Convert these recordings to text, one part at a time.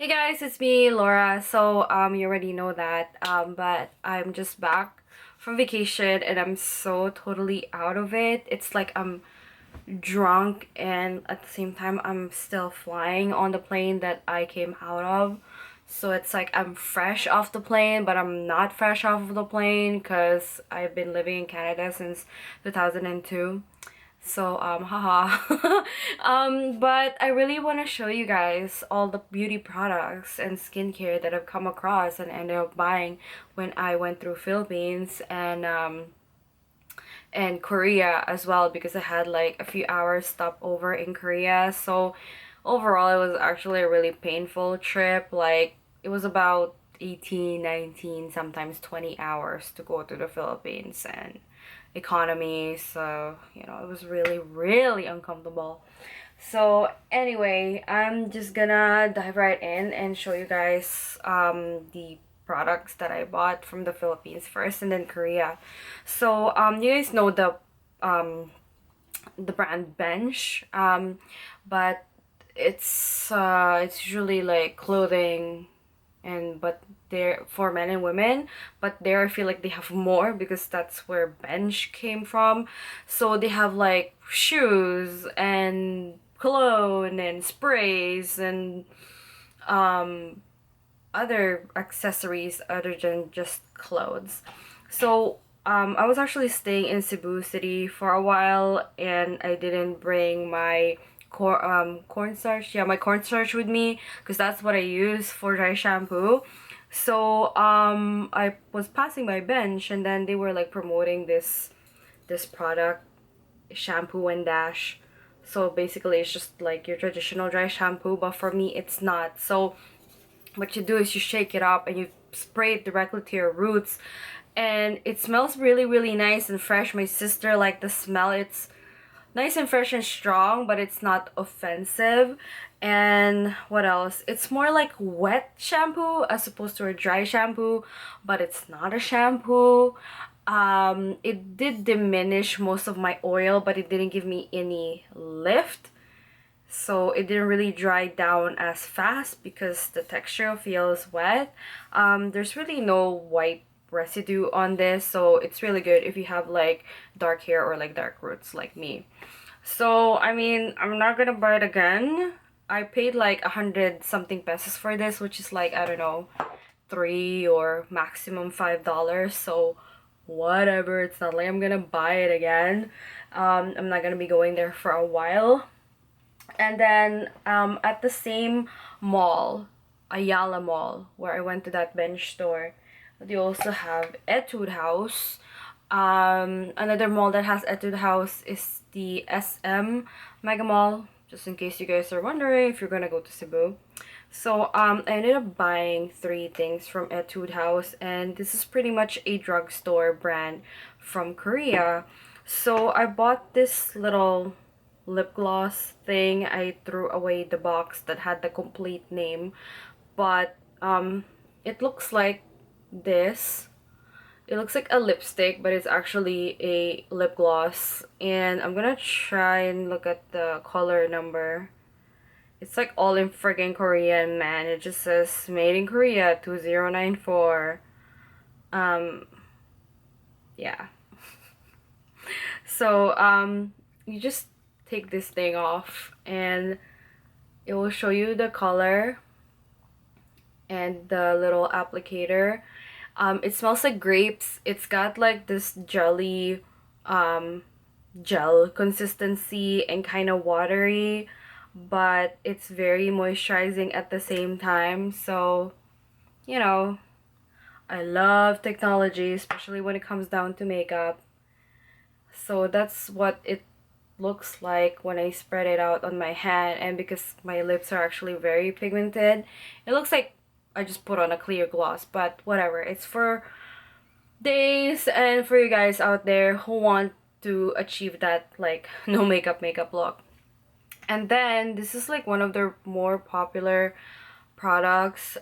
Hey guys, it's me, Laura. So, you already know that. But I'm just back from vacation and I'm so totally out of it. It's like I'm drunk and at the same time I'm still flying on the plane that I came out of. So it's like I'm fresh off the plane, but I'm not fresh off of the plane because I've been living in Canada since 2002. So, haha. But I really want to show you guys all the beauty products and skincare that I've come across and ended up buying when I went through Philippines and Korea as well because I had like a few hours stopover in Korea. So overall, it was actually a really painful trip. Like it was about 18, 19, sometimes 20 hours to go to the Philippines and economy. So, it was really, really uncomfortable. So anyway, I'm just gonna dive right in and show you guys the products that I bought from the Philippines first and then Korea. So you guys know the brand Bench, but it's usually like clothing and but they're for men and women, but there I feel like they have more because that's where Bench came from. So they have like shoes and cologne and sprays and um other accessories other than just clothes. So I was actually staying in Cebu City for a while and I didn't bring my cornstarch, yeah, my cornstarch with me because that's what I use for dry shampoo. So I was passing by Bench and then they were like promoting this product, Shampoo and Dash. So basically it's just like your traditional dry shampoo, but for me it's not. So what you do is you shake it up and you spray it directly to your roots and it smells really, really nice and fresh. My sister liked the smell. It's nice and fresh and strong, but it's not offensive. And what else? It's more like wet shampoo as opposed to a dry shampoo, but it's not a shampoo. It did diminish most of my oil, but it didn't give me any lift. So it didn't really dry down as fast because the texture feels wet. There's really no white residue on this, so it's really good if you have like dark hair or like dark roots like me. So I mean, I'm not gonna buy it again. I paid like 100 something pesos for this, which is like, I don't know, three or maximum $5. So whatever, it's not like I'm gonna buy it again. I'm not gonna be going there for a while. And then at the same mall, Ayala Mall, where I went to that Bench store, they also have Etude House. Another mall that has Etude House is the SM Mega Mall, just in case you guys are wondering if you're gonna go to Cebu. So I ended up buying three things from Etude House, and this is pretty much a drugstore brand from Korea. So I bought this little lip gloss thing. I threw away the box that had the complete name, but it looks like this. It looks like a lipstick, but it's actually a lip gloss. And I'm gonna try and look at the color number. It's like all in friggin' Korean, man. It just says made in Korea 2094. Um, yeah. So, you just take this thing off and it will show you the color and the little applicator. It smells like grapes. It's got like this jelly gel consistency and kind of watery, but it's very moisturizing at the same time. So, you know, I love technology, especially when it comes down to makeup. So that's what it looks like when I spread it out on my hand, and because my lips are actually very pigmented, it looks like I just put on a clear gloss, but whatever. It's for days and for you guys out there who want to achieve that like no makeup look. And then this is like one of their more popular products.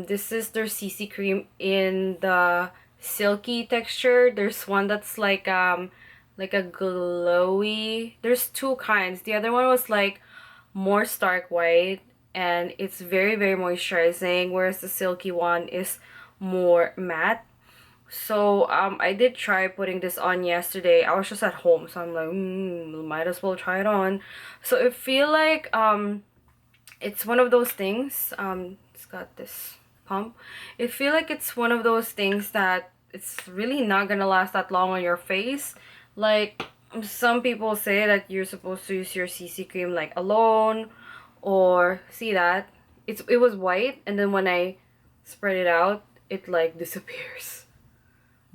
This is their CC cream in the silky texture. There's one that's like a glowy. There's two kinds. The other one was like more stark white and it's very, very moisturizing, whereas the silky one is more matte. So I did try putting this on yesterday. I was just at home, so I'm like, might as well try it on. So I feel like it's one of those things. It's got this pump. I feel like it's one of those things that it's really not gonna last that long on your face. Like, some people say that you're supposed to use your CC cream like alone, or see that it was white, and then when I spread it out, it like disappears,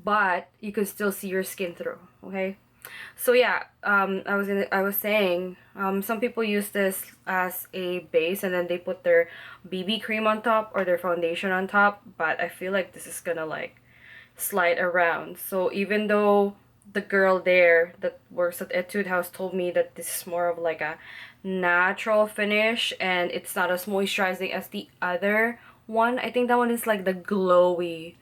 but you can still see your skin through. Okay, so yeah, I was saying, some people use this as a base and then they put their BB cream on top or their foundation on top, but I feel like this is gonna like slide around. So even though the girl there that works at Etude House told me that this is more of like a natural finish and it's not as moisturizing as the other one. I think that one is like the glowy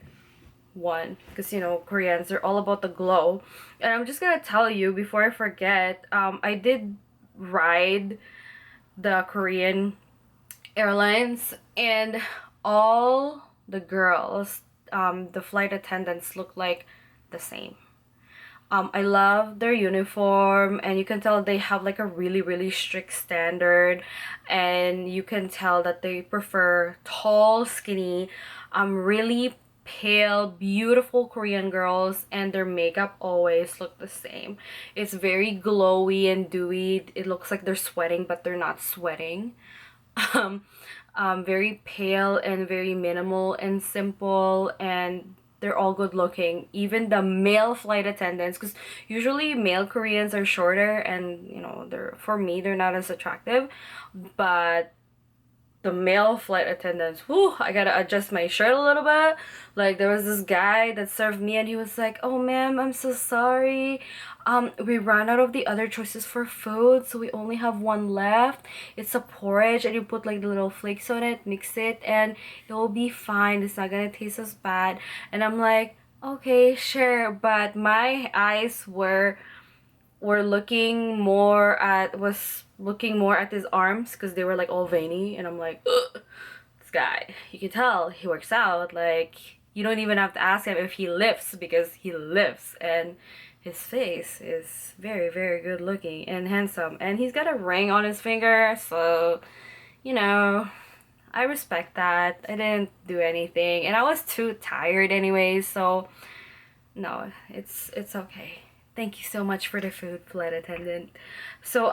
one, because you know, Koreans are all about the glow. And I'm just gonna tell you before I forget, I did ride the Korean Airlines, and all the girls, the flight attendants, look like the same. I love their uniform, and you can tell they have like a really, really strict standard, and you can tell that they prefer tall, skinny, really pale, beautiful Korean girls, and their makeup always look the same. It's very glowy and dewy. It looks like they're sweating, but they're not sweating. Um, very pale and very minimal and simple, and they're all good looking. Even the male flight attendants, because usually male Koreans are shorter, and you know, they're, for me, they're not as attractive, but the male flight attendants, whew, I gotta adjust my shirt a little bit. Like, there was this guy that served me, and he was like, "Oh ma'am, I'm so sorry, we ran out of the other choices for food, so we only have one left. It's a porridge, and you put like the little flakes on it, mix it, and it will be fine. It's not gonna taste as bad." And I'm like, okay, sure, but my eyes were looking more at, was looking more at his arms, because they were like all veiny, and I'm like, ugh, this guy, you can tell he works out. Like, you don't even have to ask him if he lifts, because he lifts, and his face is very, very good looking and handsome, and he's got a ring on his finger, so you know, I respect that. I didn't do anything, and I was too tired anyways, so no, it's okay. Thank you so much for the food, flight attendant. So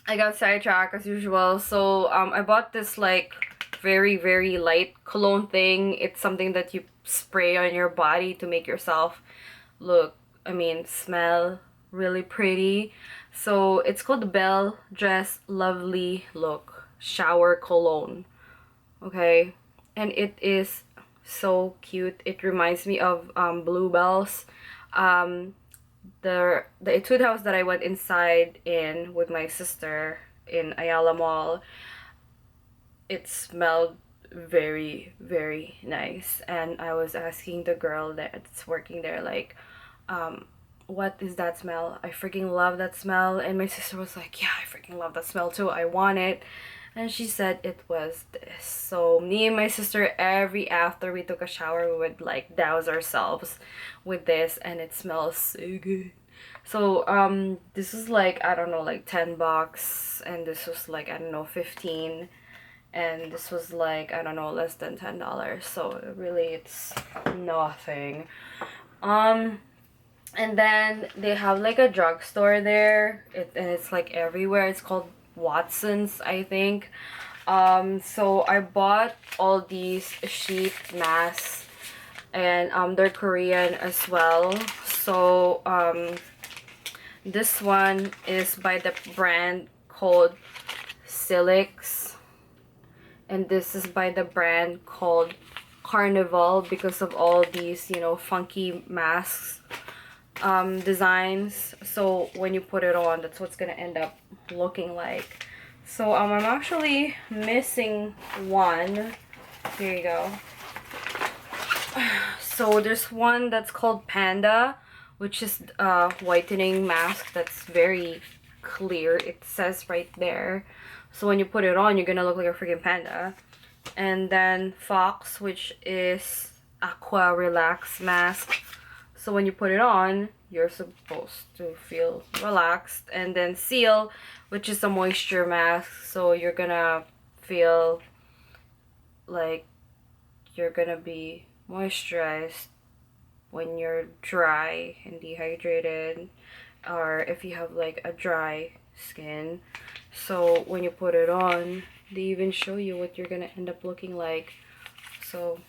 I got sidetracked as usual. So I bought this like very, very light cologne thing. It's something that you spray on your body to make yourself look, I mean, smell really pretty. So it's called the Belle Dress Lovely Look Shower Cologne. Okay, and it is so cute. It reminds me of Bluebells. Um, the Etude House that I went inside in with my sister in Ayala Mall, it smelled very, very nice, and I was asking the girl that's working there, like, what is that smell? I freaking love that smell. And my sister was like, yeah, I freaking love that smell too, I want it. And she said it was this. So me and my sister, every after we took a shower, we would like douse ourselves with this, and it smells so good. So this is like, I don't know, like $10, and this was like, I don't know, 15, and this was like, I don't know, less than $10. So really, it's nothing. And then they have like a drugstore there, and it's like everywhere. It's called Watson's, I think. So I bought all these sheet masks, and they're Korean as well. So this one is by the brand called Silix, and this is by the brand called Carnival, because of all these, you know, funky masks designs. So when you put it on, that's what's gonna end up looking like. So I'm actually missing one. Here you go. So there's one that's called Panda, which is a whitening mask that's very clear. It says right there. So when you put it on, you're gonna look like a freaking panda. And then Fox, which is Aqua Relax Mask. So when you put it on, you're supposed to feel relaxed. And then Seal, which is a moisture mask. So you're gonna feel like you're gonna be moisturized when you're dry and dehydrated, or if you have like a dry skin. So when you put it on, they even show you what you're gonna end up looking like. So,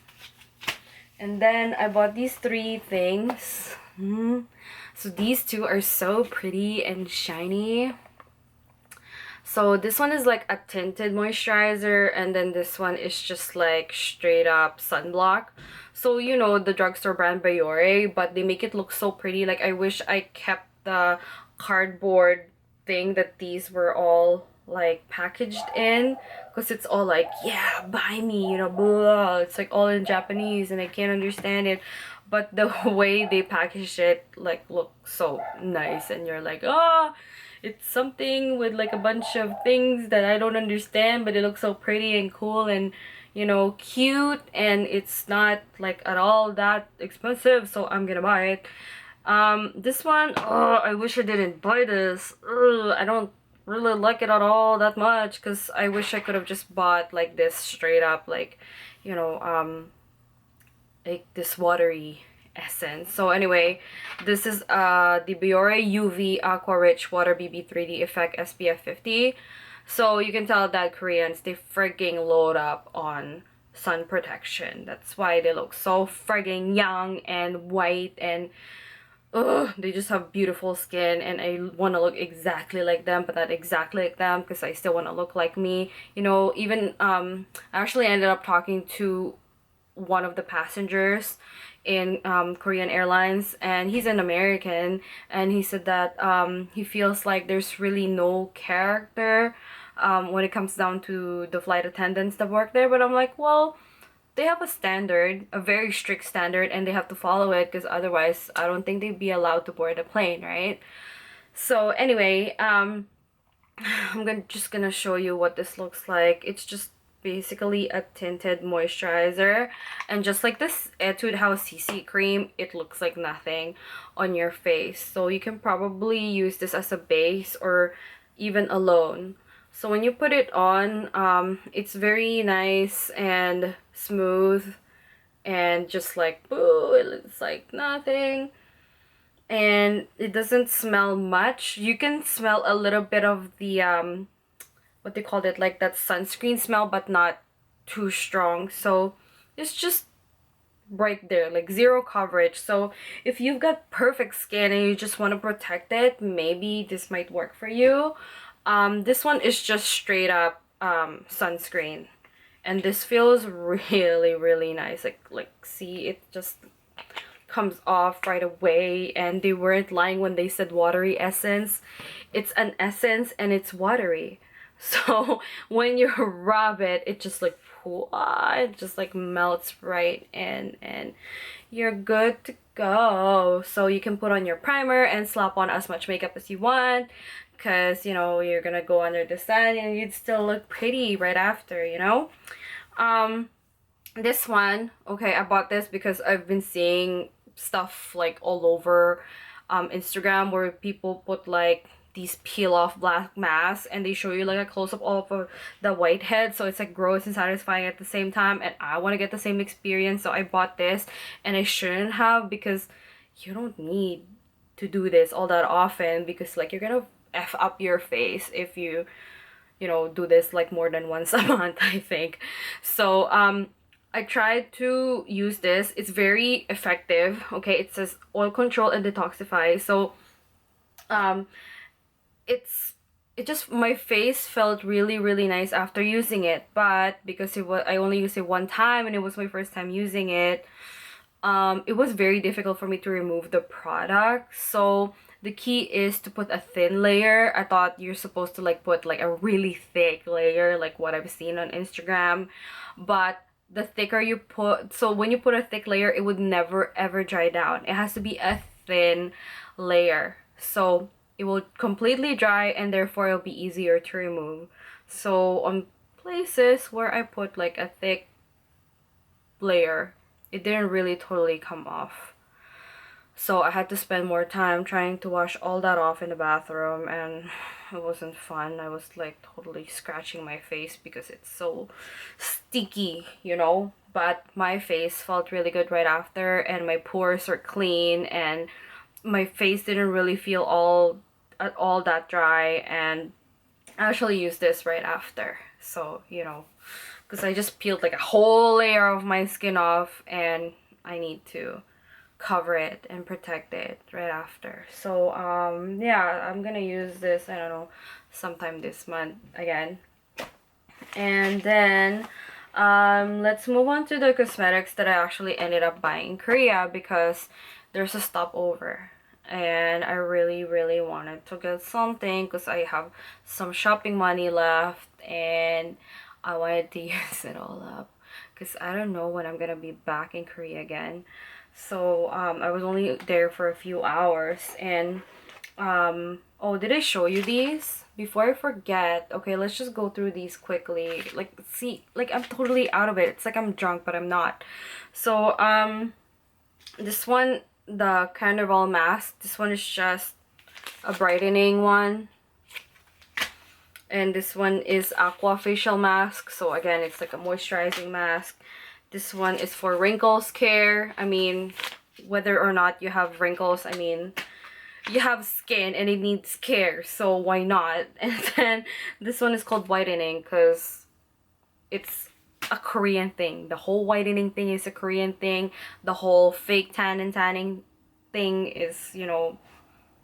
and then I bought these 3 things. So these 2 are so pretty and shiny. So this one is like a tinted moisturizer, and then this one is just like straight up sunblock. So you know the drugstore brand Biore, but they make it look so pretty. Like I wish I kept the cardboard thing that these were all like packaged in, because it's all like, yeah, buy me, you know, blah. It's like all in Japanese and I can't understand it. But the way they packaged it like looks so nice, and you're like, oh, it's something with like a bunch of things that I don't understand, but it looks so pretty and cool and, you know, cute, and it's not like at all that expensive, so I'm gonna buy it. This one, oh, I wish I didn't buy this. Ugh, I don't really like it at all that much, because I wish I could have just bought like this straight up, like, you know, like this watery essence. So anyway, this is the Biore UV Aqua Rich Water BB 3D Effect SPF 50. So you can tell that Koreans, they frigging load up on sun protection. That's why they look so frigging young and white, and they just have beautiful skin, and I want to look exactly like them, but not exactly like them, because I still want to look like me. You know, even I actually ended up talking to one of the passengers in Korean Airlines, and he's an American, and he said that he feels like there's really no character when it comes down to the flight attendants that work there. But I'm like, well, they have a standard, a very strict standard, and they have to follow it, because otherwise I don't think they'd be allowed to board a plane, right? So anyway, just gonna show you what this looks like. It's just basically a tinted moisturizer, and just like this Etude House CC cream, it looks like nothing on your face. So you can probably use this as a base or even alone. So when you put it on, it's very nice and smooth, and just like, boo, it's like nothing. And it doesn't smell much. You can smell a little bit of the what they called it, like that sunscreen smell, but not too strong. So it's just right there, like zero coverage. So if you've got perfect skin and you just want to protect it, maybe this might work for you. This one is just straight up sunscreen, and this feels really, really nice. Like see, it just comes off right away, and they weren't lying when they said watery essence. It's an essence and it's watery. So when you rub it, it just like, it just like melts right in, and you're good to go. So you can put on your primer and slap on as much makeup as you want, because you know you're gonna go under the sun and you'd still look pretty right after, you know. This one, okay, I bought this because I've been seeing stuff like all over Instagram, where people put like these peel off black masks, and they show you like a close-up of the whitehead, so it's like gross and satisfying at the same time, and I want to get the same experience. So I bought this, and I shouldn't have, because you don't need to do this all that often, because like you're gonna F up your face if you know, do this like more than once a month, I think. So I tried to use this. It's very effective. Okay, it says oil control and detoxify. So it just, my face felt really, really nice after using it. But because I only used it one time and it was my first time using it, it was very difficult for me to remove the product. So the key is to put a thin layer. I thought you're supposed to like put like a really thick layer, like what I've seen on Instagram. But the thicker you put, so when you put a thick layer, it would never ever dry down. It has to be a thin layer, so it will completely dry, and therefore it'll be easier to remove. So on places where I put like a thick layer, it didn't really totally come off. So I had to spend more time trying to wash all that off in the bathroom, and it wasn't fun. I was like totally scratching my face because it's so sticky, you know? But my face felt really good right after, and my pores are clean, and my face didn't really feel all that dry, and I actually used this right after. So, you know, because I just peeled like a whole layer of my skin off, and I need to cover it and protect it right after. So yeah, I'm gonna use this, I don't know, sometime this month again. And then let's move on to the cosmetics that I actually ended up buying in Korea, because there's a stopover and I really wanted to get something because I have some shopping money left, and I wanted to use it all up because I don't know when I'm gonna be back in Korea again. So I was only there for a few hours, and oh, did I show you these? Before I forget, okay, let's just go through these quickly. Like, see, like I'm totally out of it. It's like I'm drunk, but I'm not. So this one, the Carnival mask, this one is just a brightening one. And this one is Aqua facial mask. So again, it's like a moisturizing mask. This one is for wrinkles care. I mean, whether or not you have wrinkles, I mean, you have skin and it needs care, so why not? And then this one is called whitening because it's a Korean thing. The whole whitening thing is a Korean thing. The whole fake tan and tanning thing is, you know,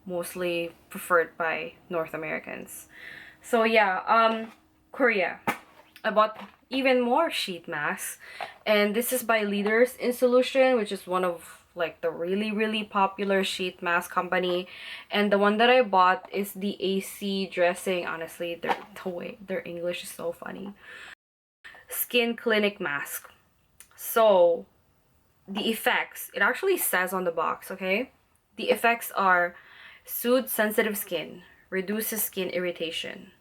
mostly preferred by North Americans. So yeah, Korea. I bought even more sheet masks, and this is by Leaders in Solution, which is one of like the really popular sheet mask company. And the one that I bought is the AC dressing. Honestly, the way their English is so funny. Skin Clinic mask. So the effects, it actually says on the box, okay? The effects are: soothe sensitive skin, reduces skin irritation,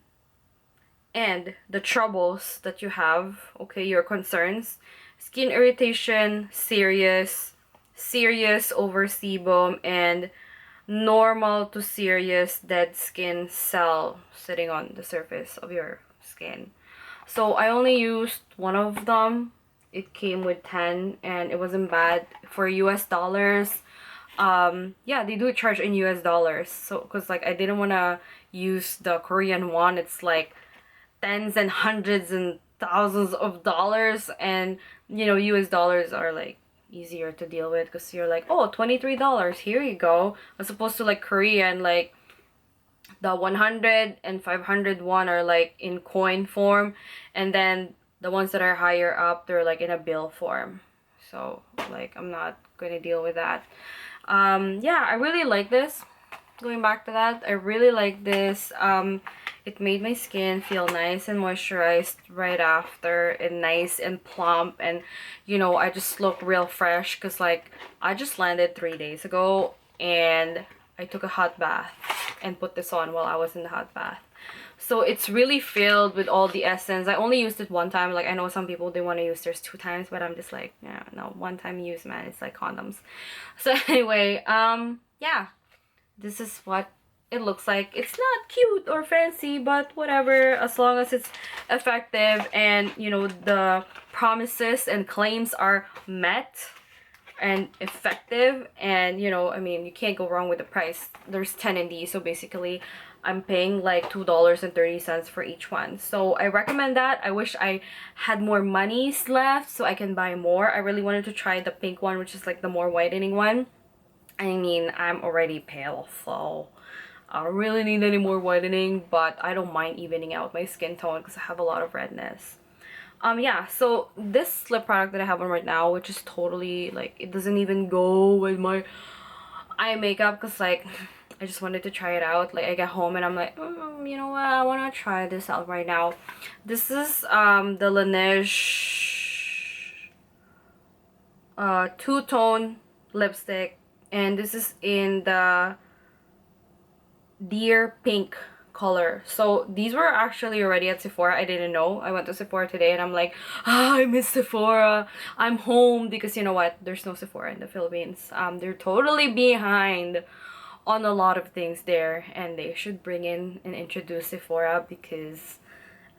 and the troubles that you have, okay, your concerns: skin irritation, serious over sebum, and normal to serious dead skin cell sitting on the surface of your skin. So I only used one of them. It came with 10 and it wasn't bad for US dollars. Yeah, they do charge in US dollars. So because like I didn't want to use the Korean one, it's like tens and hundreds and thousands of dollars, and you know, US dollars are like easier to deal with because you're like, oh, $23, here you go, as opposed to like Korean, like the 100 and 500 one are like in coin form, and then the ones that are higher up, they're like in a bill form. So like I'm not gonna deal with that. Yeah, I really like this. Going back to that, I really like this. It made my skin feel nice and moisturized right after, and nice and plump, and you know, I just look real fresh because like I just landed 3 days ago and I took a hot bath and put this on while I was in the hot bath. So it's really filled with all the essence. I only used it one time. Like I know some people, they want to use theirs 2 times, but I'm just like, yeah, no, one time use, man. It's like condoms. So anyway, yeah, this is what it looks like. It's not cute or fancy, but whatever, as long as it's effective and you know the promises and claims are met and effective, and you know, I mean, you can't go wrong with the price. There's 10 in these, so basically I'm paying like $2.30 for each one. So I recommend that. I wish I had more monies left so I can buy more. I really wanted to try the pink one, which is like the more whitening one. I mean, I'm already pale, so I don't really need any more whitening, but I don't mind evening out my skin tone because I have a lot of redness. Yeah, so this lip product that I have on right now, which is totally like, it doesn't even go with my eye makeup because like I just wanted to try it out. Like I get home and I'm like, you know what, I want to try this out right now. This is the Laneige two-tone lipstick, and this is in the Dear Pink color. So these were actually already at Sephora. I didn't know. I went to Sephora today and I'm like, ah, I miss Sephora. I'm home because you know what? There's no Sephora in the Philippines. They're totally behind on a lot of things there, and they should bring in and introduce Sephora because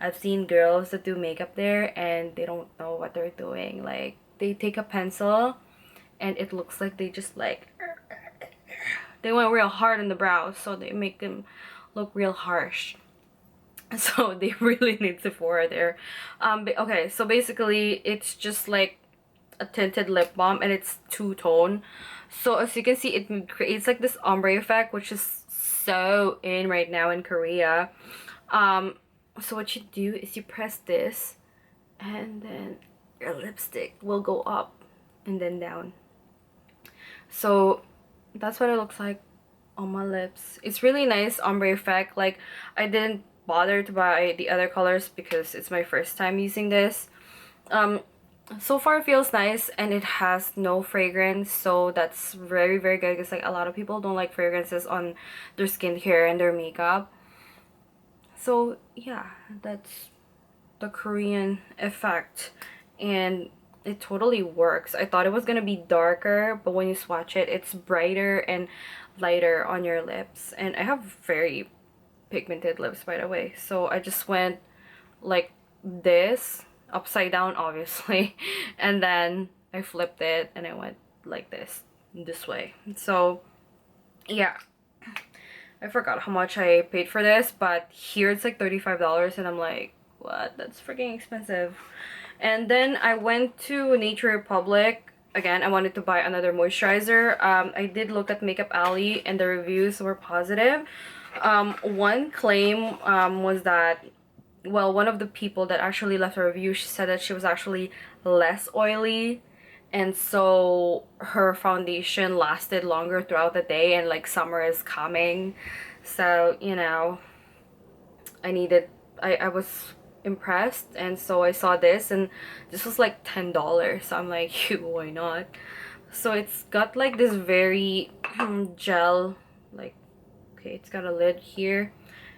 I've seen girls that do makeup there and they don't know what they're doing. Like they take a pencil and it looks like they just like they went real hard on the brows, so they make them look real harsh. So they really need Sephora there. Okay, so basically it's just like a tinted lip balm and it's two-tone. So as you can see, it creates like this ombre effect, which is so in right now in Korea. So what you do is you press this and then your lipstick will go up and then down. So that's what it looks like on my lips. It's really nice ombre effect. Like I didn't bother to buy the other colors because it's my first time using this. So far it feels nice and it has no fragrance, so that's very very good because like a lot of people don't like fragrances on their skincare and their makeup. So yeah, that's the Korean effect and it totally works. I thought it was gonna be darker, but when you swatch it, it's brighter and lighter on your lips. And I have very pigmented lips, by the way, so I just went like this upside down obviously and then I flipped it and I went like this way. So yeah, I forgot how much I paid for this, but here it's like $35 and I'm like, what? That's freaking expensive. And then I went to Nature Republic. Again, I wanted to buy another moisturizer. I did look at Makeup Alley and the reviews were positive. One claim was that, well, one of the people that actually left a review, she said that she was actually less oily and so her foundation lasted longer throughout the day and like summer is coming. So, you know, I was impressed and so I saw this and this was like $10. So I'm like, why not? So it's got like this very gel, like, okay, it's got a lid here.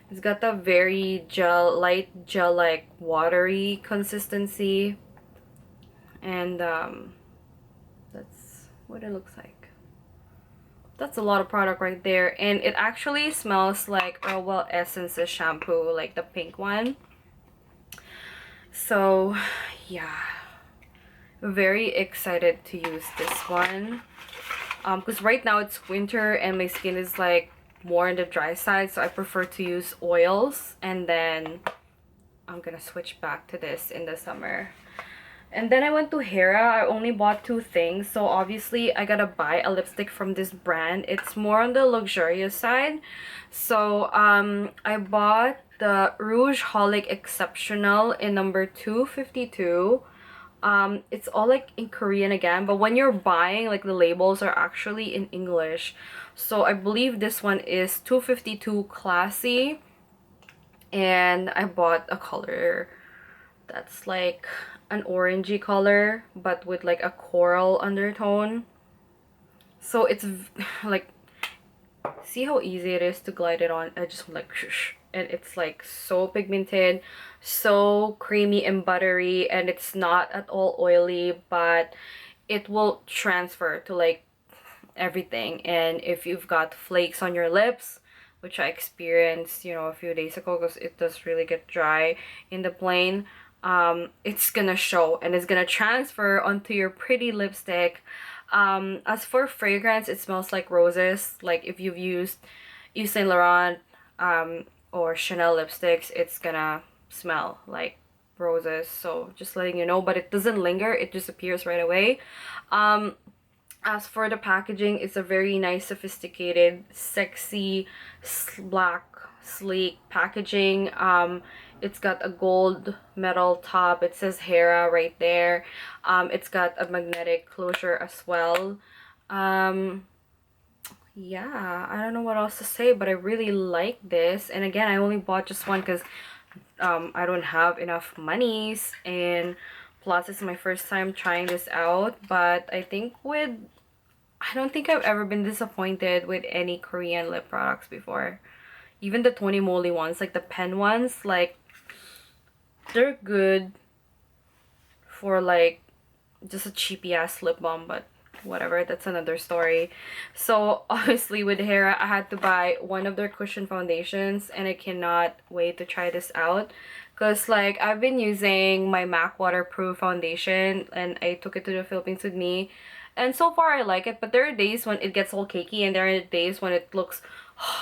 It's got a very light gel like watery consistency, and that's what it looks like. That's a lot of product right there, and it actually smells like Well Essences shampoo, like the pink one. So yeah, very excited to use this one because right now it's winter and my skin is like more on the dry side, so I prefer to use oils, and then I'm gonna switch back to this in the summer. And then I went to Hera. I only bought two things, so obviously I gotta buy a lipstick from this brand. It's more on the luxurious side. So I bought the Rouge Holic Exceptional in number 252. It's all like in Korean again, but when you're buying, like the labels are actually in English. So I believe this one is 252 Classy, and I bought a color that's like an orangey color but with like a coral undertone. So it's like, see how easy it is to glide it on. I just like and it's like so pigmented, so creamy and buttery, and it's not at all oily, but it will transfer to like everything. And if you've got flakes on your lips, which I experienced, you know, a few days ago because it does really get dry in the plane, it's gonna show and it's gonna transfer onto your pretty lipstick. As for fragrance, it smells like roses. Like if you've used Yves Saint Laurent or Chanel lipsticks, it's gonna smell like roses. So just letting you know, but it doesn't linger, it disappears right away. As for the packaging, it's a very nice, sophisticated, sexy, black, sleek packaging. It's got a gold metal top. It says Hera right there. It's got a magnetic closure as well. Yeah, I don't know what else to say, but I really like this. And again, I only bought just one because I don't have enough monies, and plus it's my first time trying this out. But I don't think I've ever been disappointed with any Korean lip products before. Even the Tony Moly ones, like the pen ones, like they're good for like just a cheapy ass lip balm, but whatever, that's another story. So obviously with hair, I had to buy one of their cushion foundations, and I cannot wait to try this out because like I've been using my MAC waterproof foundation and I took it to the Philippines with me, and so far I like it, but there are days when it gets all cakey and there are days when it looks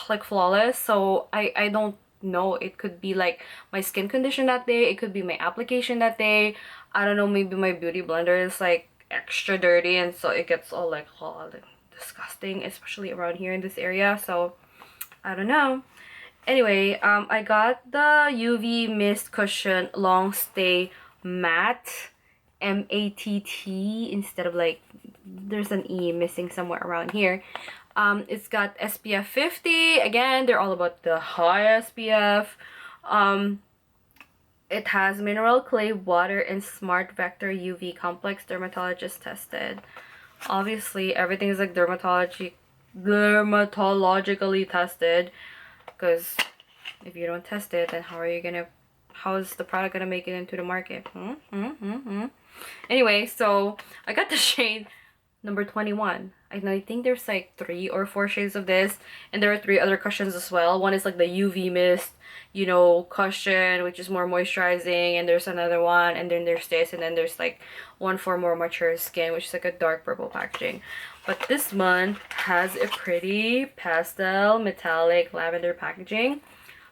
like flawless. So I don't know, it could be like my skin condition that day, it could be my application that day, I don't know, maybe my beauty blender is like extra dirty and so it gets all like hot and disgusting, especially around here in this area. So I don't know. Anyway, I got the UV Mist Cushion Long Stay Matte, MATT, instead of like there's an E missing somewhere around here. It's got SPF 50. Again, they're all about the high SPF. It has mineral clay, water, and smart vector UV complex, dermatologist tested. Obviously, everything is like dermatologically tested, because if you don't test it, then how is the product gonna make it into the market? Anyway, so I got the shade number 21. And I think there's like 3 or 4 shades of this, and there are 3 other cushions as well. One is like the UV mist, you know, cushion, which is more moisturizing, and there's another one, and then there's this, and then there's like one for more mature skin, which is like a dark purple packaging. But this one has a pretty pastel metallic lavender packaging.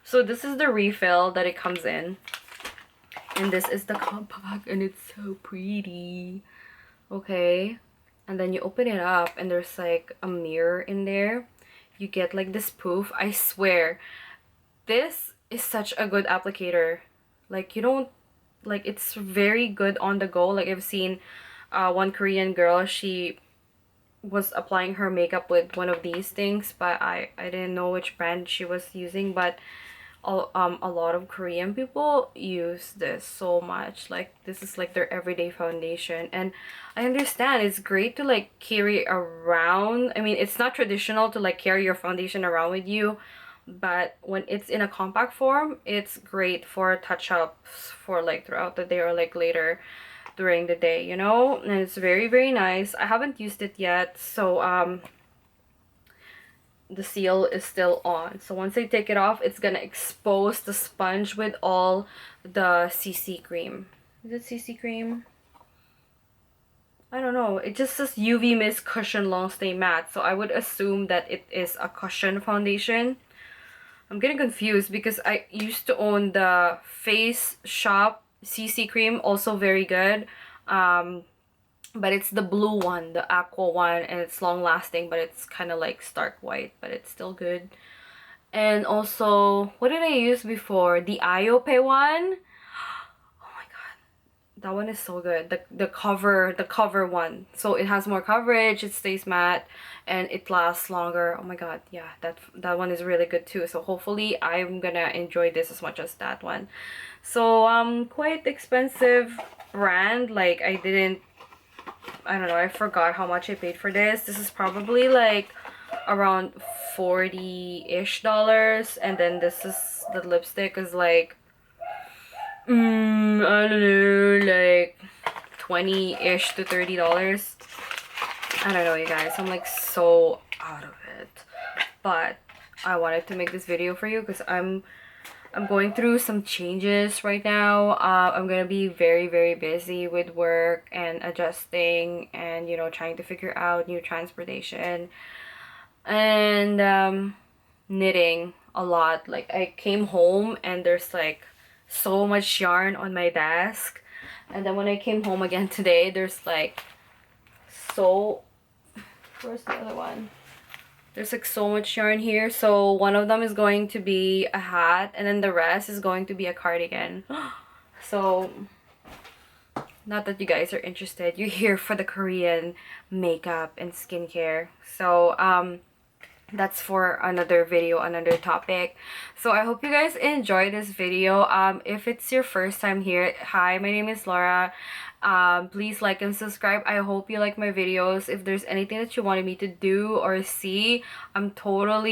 So this is the refill that it comes in, and this is the compact, and it's so pretty. Okay, and then you open it up and there's like a mirror in there. You get like this poof. I swear, this is such a good applicator. Like, you don't, like, it's very good on the go. Like, I've seen one Korean girl, she was applying her makeup with one of these things, but I didn't know which brand she was using, but a lot of Korean people use this so much. Like, this is like their everyday foundation, and I understand it's great to like carry around. I mean, it's not traditional to like carry your foundation around with you, but when it's in a compact form, it's great for touch-ups for like throughout the day or like later during the day, you know. And it's very, very nice. I haven't used it yet, so the seal is still on. So once I take it off, it's gonna expose the sponge with all the CC cream. Is it CC cream? I don't know. It just says UV Mist Cushion Long Stay Matte, so I would assume that it is a cushion foundation. I'm getting confused because I used to own the Face Shop CC cream, also very good. But it's the blue one, the aqua one, and it's long lasting, but it's kind of like stark white, but it's still good. And also, what did I use before? The Iope one. Oh my god, that one is so good. The cover one. So it has more coverage, it stays matte, and it lasts longer. Oh my god, yeah, that one is really good too. So hopefully I'm gonna enjoy this as much as that one. So quite expensive brand. Like, I don't know, I forgot how much I paid for this. This is probably like around $40-ish, and then this is, the lipstick is like I don't know, like $20-ish to $30. I don't know, you guys, I'm like so out of it, but I wanted to make this video for you because I'm going through some changes right now. I'm gonna be very, very busy with work and adjusting and, you know, trying to figure out new transportation and knitting a lot. Like, I came home and there's like so much yarn on my desk, and then when I came home again today, there's like where's the other one? There's like so much yarn here. So one of them is going to be a hat, and then the rest is going to be a cardigan. So, not that you guys are interested, you're here for the Korean makeup and skincare. So that's for another video, another topic. So I hope you guys enjoy this video. If it's your first time here, hi, my name is Laura. Please like and subscribe. I hope you like my videos. If there's anything that you wanted me to do or see, I'm totally